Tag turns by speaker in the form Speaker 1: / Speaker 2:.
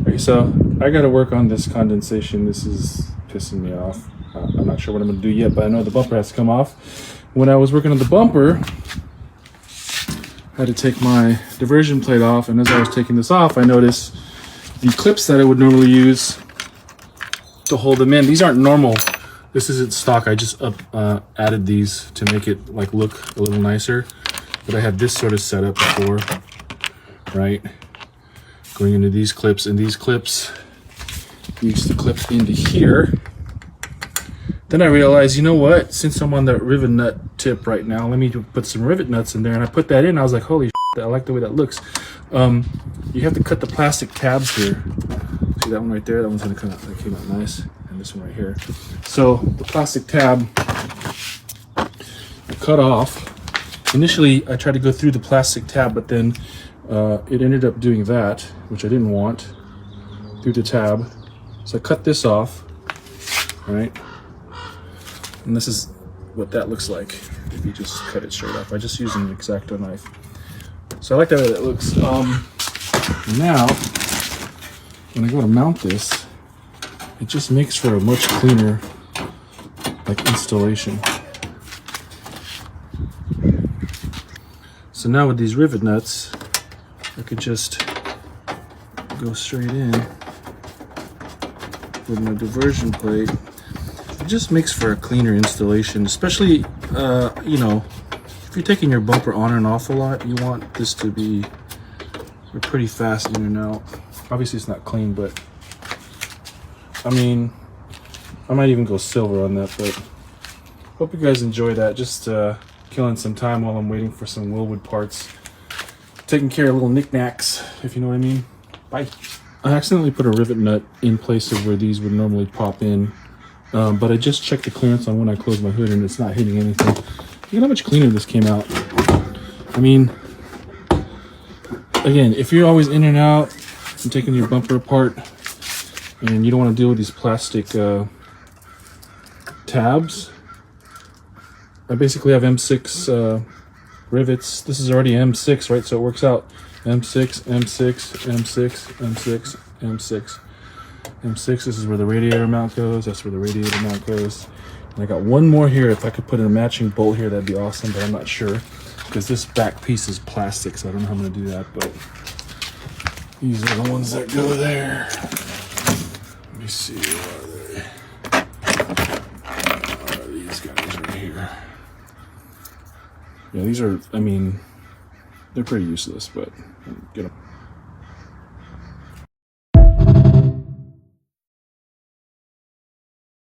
Speaker 1: Okay, so I got to work on this condensation. This is pissing me off. I'm not sure what I'm going to do yet, but I know the bumper has to come off. When I was working on the bumper, I had to take my diversion plate off, and as I was taking this off, I noticed the clips that I would normally use to hold them in. These aren't normal. This isn't stock. I just added these to make it like look a little nicer. But I had this sort of setup before, right? Going into these clips, and these clips used to clip into here. Then I realized, you know what? Since I'm on that rivet nut tip right now, let me put some rivet nuts in there. And I put that in. I was like, holy shit, I like the way that looks. You have to cut the plastic tabs here. See that one right there? That one's gonna come out. That came out nice. And this one right here. So the plastic tab I cut off. Initially, I tried to go through the plastic tab, but then it ended up doing that, which I didn't want, through the tab. So I cut this off, right? And this is what that looks like if you just cut it straight off. I just used an X-Acto knife. So I like the way that looks. Now, when I go to mount this, it just makes for a much cleaner like installation. So now with these rivet nuts, I could just go straight in with my diversion plate. It just makes for a cleaner installation, especially, you know, if you're taking your bumper on and off a lot, you want this to be pretty fast in and out. Obviously it's not clean, but I mean, I might even go silver on that, but hope you guys enjoy that. Just killing some time while I'm waiting for some Willwood parts. Taking care of little knickknacks, if you know what I mean. Bye. I accidentally put a rivet nut in place of where these would normally pop in, but I just checked the clearance on when I closed my hood and it's not hitting anything. Look at how much cleaner this came out. I mean, again, if you're always in and out and taking your bumper apart and you don't want to deal with these plastic tabs, I basically have M6 rivets. This is already M6, right? So it works out. M6, M6, M6, M6, M6, M6. This is where the radiator mount goes. That's where the radiator mount goes. And I got one more here. If I could put in a matching bolt here, that'd be awesome, but I'm not sure because this back piece is plastic, so I don't know how I'm gonna do that, but these are the ones that go there. Let me see, where are they? These guys right here. Yeah, these are, I mean, they're pretty useless, but get them.